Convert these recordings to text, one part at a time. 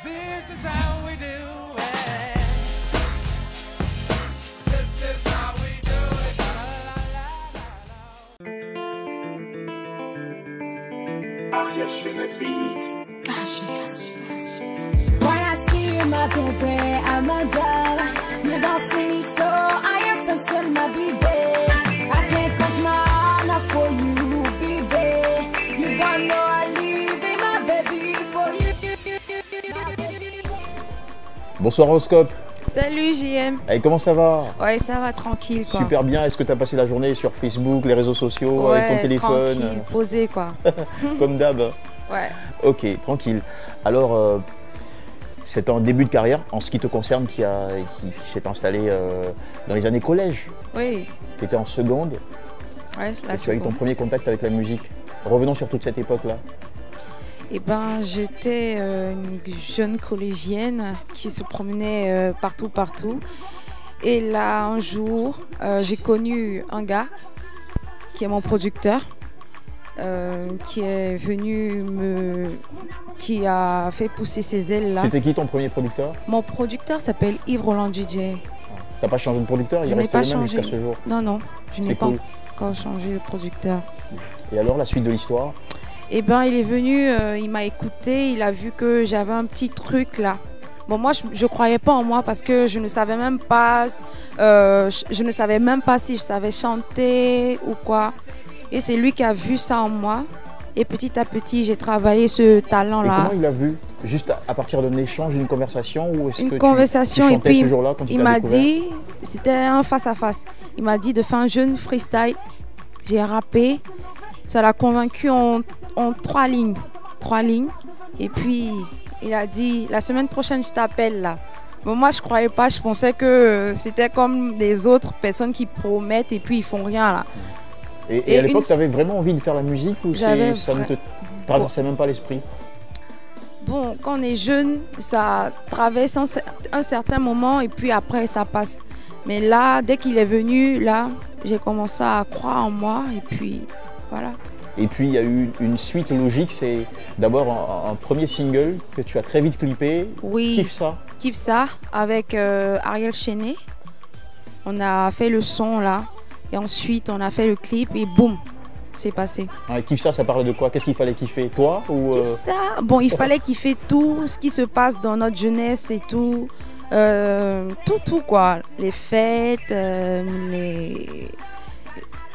This is how we do it. This is how we do it. When I see you, my baby, I'm a girl. You don't see me, so I am facing my baby. I can't cut my honor for you, baby. You don't know I live in my baby for you. Bonsoir Horoscope. Salut JM. Allez, comment ça va? Ouais, ça va tranquille quoi. Super bien. Est-ce que tu as passé la journée sur Facebook, les réseaux sociaux, avec ton téléphone? Tranquille, posé quoi. Comme d'hab. Ouais. Ok, tranquille. Alors, c'est un début de carrière en ce qui te concerne qui s'est installé dans les années collège. Oui. Tu étais en seconde Ouais, et tu as eu ton premier contact avec la musique. Revenons sur toute cette époque-là. Eh ben, j'étais une jeune collégienne qui se promenait partout. Et là, un jour, j'ai connu un gars qui est mon producteur, qui est venu qui a fait pousser ses ailes là. C'était qui ton premier producteur? Mon producteur s'appelle Yves Roland DJ. T'as pas changé de producteur? Il reste le même jusqu'à ce jour. Non, je n'ai pas cool. encore changé de producteur. Et alors, la suite de l'histoire? Eh ben, il est venu, il m'a écouté, il a vu que j'avais un petit truc là. Bon, moi, je ne croyais pas en moi parce que je ne savais même pas, si je savais chanter ou quoi. Et c'est lui qui a vu ça en moi. Et petit à petit, j'ai travaillé ce talent-là. Et comment il a vu? Juste à partir d'un échange, d'une conversation, ou est-ce que conversation, tu et chantais puis ce jour-là quand il m'a dit, c'était un face-à-face. Il m'a dit de faire un jeune freestyle. J'ai rappé. Ça l'a convaincu en 3 lignes. 3 lignes. Et puis, il a dit, la semaine prochaine, je t'appelle là. Bon, moi, je ne croyais pas. Je pensais que c'était comme les autres personnes qui promettent et puis ils font rien là. Et à l'époque, tu avais vraiment envie de faire la musique ou ça ne te traversait même pas l'esprit? Bon, quand on est jeune, ça traverse un certain moment et puis après, ça passe. Mais là, dès qu'il est venu, là, j'ai commencé à croire en moi et puis voilà. Et puis il y a eu une suite logique, c'est d'abord un premier single que tu as très vite clippé. Oui. Kiffe ça. Kiffe ça avec Ariel Chenet. On a fait le son là et ensuite on a fait le clip et boum, c'est passé. Ah, Kiffe ça, ça parle de quoi? Qu'est-ce qu'il fallait kiffer? Toi ou Kiffe ça. Bon, il fallait kiffer tout ce qui se passe dans notre jeunesse et tout. Tout quoi. Les fêtes,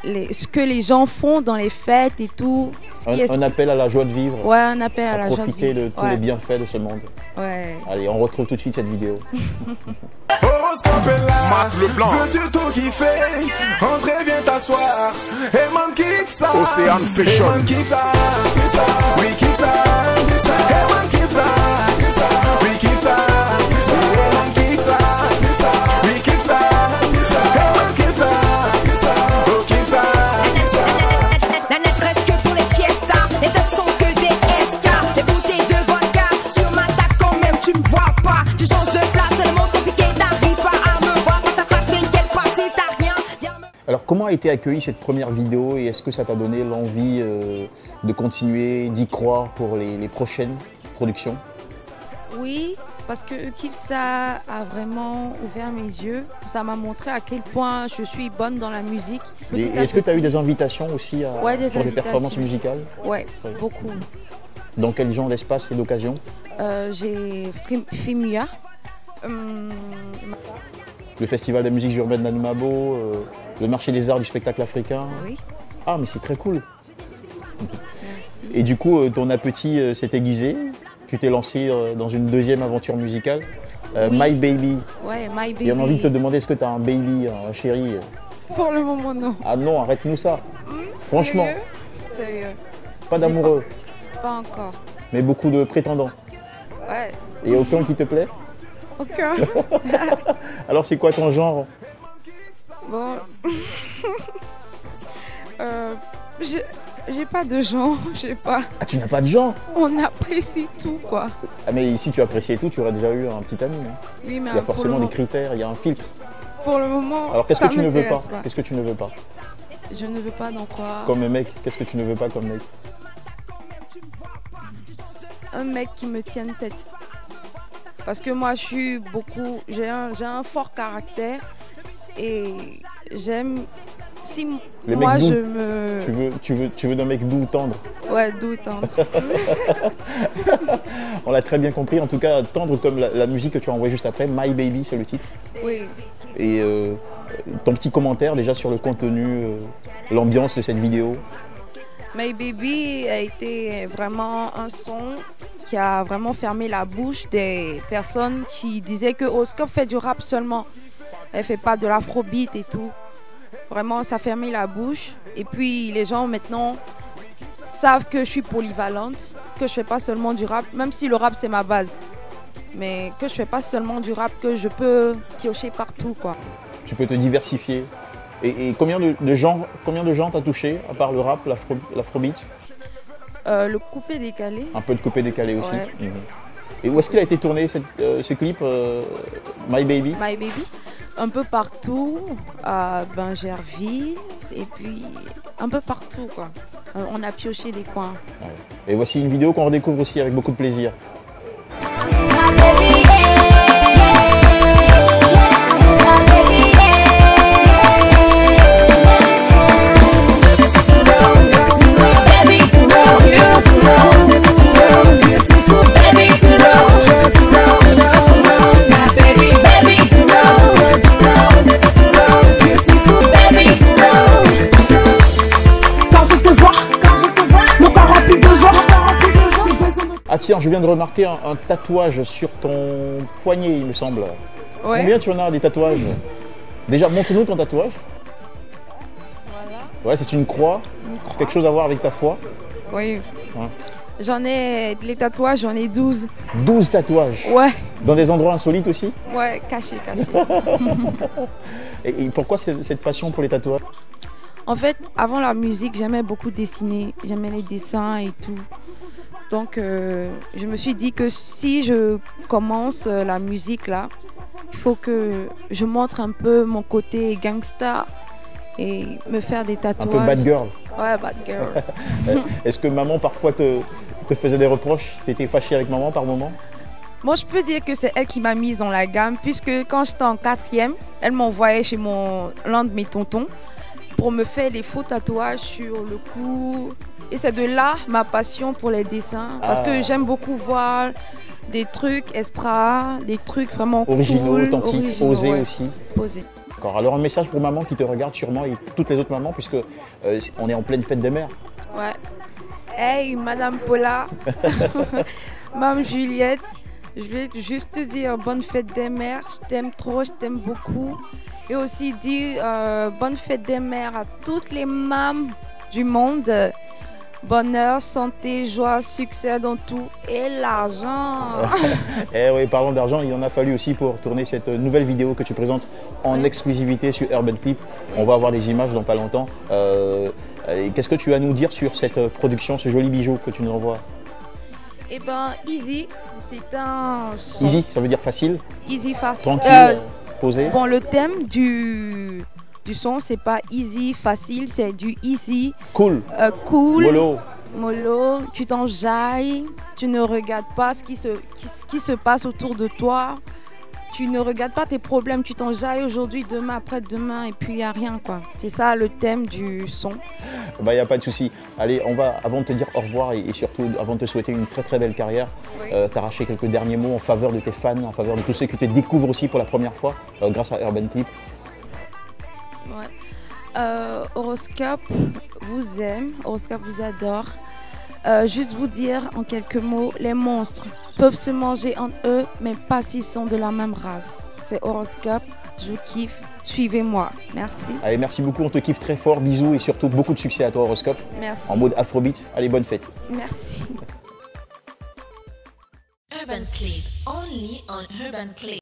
ce que les gens font dans les fêtes et tout. Un appel à la joie de vivre. Ouais, un appel à la joie de vivre. Profiter de tous les bienfaits de ce monde. Ouais. Allez, on retrouve tout de suite cette vidéo. Horoscope est là, Marc Leblanc. Veux-tu tout kiffer? Entrez, viens t'asseoir. Et man kiffe ça. Océane Fashion. Et man kiffe ça. Oui, kiffe ça. Et man kiffe ça. Oui, kiffe ça. Et man kiffe ça. Oui, kiffe ça. Et man kiffe ça. Oh, kiffe ça. La n'est presque pour les fiestas. Les teufs sont que des SK. Les bouteilles de vodka sur ma table quand même tu me vois pas. Tu changes de place, c'est le mot compliqué. T'arrives pas à me voir. Quand ta face t'es qu'elle passe et t'as rien. Alors comment a été accueillie cette première vidéo et est-ce que ça t'a donné l'envie de continuer, d'y croire pour les prochaines productions? Oui, parce que Kiffe ça a vraiment ouvert mes yeux. Ça m'a montré à quel point je suis bonne dans la musique. Et est-ce que tu as eu des invitations aussi pour des performances musicales? Ouais, beaucoup. Dans quel genre d'espace et d'occasion? J'ai FIMUA. Le Festival de musique urbaine d'Anoumabo, le marché des arts du spectacle africain. Oui. Ah, mais c'est très cool. Merci. Et du coup, ton appétit s'est aiguisé. Tu t'es lancé dans une deuxième aventure musicale. Oui. My Baby. Ouais, My Baby. Et on a envie de te demander, est-ce que tu as un baby, un chéri? Pour le moment, non. Ah non, arrête-nous ça. Franchement. Sérieux. Pas d'amoureux, Pas encore. mais beaucoup de prétendants. Ouais. Et aucun qui te plaît? Aucun. Alors c'est quoi ton genre? Bon. J'ai pas de genre, je sais pas. Ah, tu n'as pas de genre? On apprécie tout, quoi. Ah, mais si tu appréciais tout, tu aurais déjà eu un petit ami. Hein. Oui, mais Il y a forcément des critères, il y a un filtre. Pour le moment, alors qu'est-ce ça que tu ne veux pas? pas. Qu'est-ce que tu ne veux pas? Je ne veux pas d'en croire. Comme un mec, qu'est-ce que tu ne veux pas comme mec? Un mec qui me tienne tête. Parce que moi, j'ai un fort caractère et j'aime. Si Les moi mecs doux. je me. Tu veux d'un mec doux, tendre. Ouais, doux, tendre. On l'a très bien compris, en tout cas tendre comme la musique que tu as envoyée juste après, My Baby c'est le titre. Oui. Et ton petit commentaire déjà sur le contenu, l'ambiance de cette vidéo. My Baby a été vraiment un son qui a vraiment fermé la bouche des personnes qui disaient que Horoscope fait du rap seulement. Elle fait pas de l'afrobeat et tout. Vraiment, ça a fermé la bouche. Et puis, les gens maintenant savent que je suis polyvalente, que je fais pas seulement du rap, même si le rap c'est ma base. Mais que je fais pas seulement du rap, que je peux piocher partout, quoi. Tu peux te diversifier. Et combien de gens t'as touché, à part le rap, l'afrobeat? Le coupé décalé. Un peu de coupé décalé aussi. Ouais. Mhm. Et où est-ce qu'il a été tourné ce clip, My Baby? My Baby. Un peu partout, à Bingerville, et puis un peu partout, quoi. On a pioché des coins. Ouais. Et voici une vidéo qu'on redécouvre aussi avec beaucoup de plaisir. Ah tiens, je viens de remarquer un tatouage sur ton poignet, il me semble. Ouais. Combien tu en as des tatouages? Déjà, montre-nous ton tatouage. Voilà. Ouais, c'est une croix. Quelque chose à voir avec ta foi. Oui. Ouais. Les tatouages, j'en ai 12. 12 tatouages. Ouais. Dans des endroits insolites aussi. Ouais, caché. Et pourquoi cette passion pour les tatouages? En fait, avant la musique, j'aimais beaucoup dessiner. J'aimais les dessins et tout. Donc, je me suis dit que si je commence la musique là, il faut que je montre un peu mon côté gangsta et me faire des Un tatouages. peu bad girl. Ouais, bad girl. Est-ce que maman parfois te faisait des reproches? T'étais fâchée avec maman par moment? Moi, je peux dire que c'est elle qui m'a mise dans la gamme, puisque quand j'étais en 4e, elle m'envoyait chez l'un de mes tontons pour me faire les faux tatouages sur le cou. Et c'est de là ma passion pour les dessins, parce que j'aime beaucoup voir des trucs extra, des trucs vraiment Originaux, cool, authentiques, osés ouais. aussi. Posés. D'accord. Alors un message pour maman qui te regarde sûrement et toutes les autres mamans, puisque on est en pleine fête des mères. Ouais. Hey, Madame Paula, Mme Juliette, je vais juste te dire bonne fête des mères. Je t'aime trop, je t'aime beaucoup. Et aussi dire bonne fête des mères à toutes les mamans du monde. Bonheur, santé, joie, succès dans tout et l'argent. Eh oui, parlons d'argent, il en a fallu aussi pour tourner cette nouvelle vidéo que tu présentes en exclusivité sur Urban Clip. On va avoir des images dans pas longtemps. Qu'est-ce que tu as à nous dire sur cette production, ce joli bijou que tu nous envoies? Eh ben, Easy, c'est un son. Easy, ça veut dire facile, Easy, facile. tranquille, posé. Bon, le thème du son, c'est pas easy, facile, c'est du easy, Cool, cool, mollo. tu t'enjailles, tu ne regardes pas ce qui se passe autour de toi, tu ne regardes pas tes problèmes, tu t'enjailles aujourd'hui, demain, après-demain, et puis il n'y a rien, quoi. C'est ça le thème du son. Bah, y a pas de souci. Allez, on va, avant de te dire au revoir et surtout avant de te souhaiter une très très belle carrière, Oui. t'arracher quelques derniers mots en faveur de tes fans, en faveur de tous ceux qui te découvrent aussi pour la première fois grâce à Urban Clip. Ouais. Horoscope vous aime, Horoscope vous adore. Juste vous dire en quelques mots, les monstres peuvent se manger entre eux, mais pas s'ils sont de la même race. C'est Horoscope, je vous kiffe, suivez-moi. Merci. Allez, merci beaucoup, on te kiffe très fort, bisous et surtout beaucoup de succès à toi Horoscope. Merci. En mode Afrobeat. Allez, bonne fête. Merci. Urban Clip, only on Urban Clip.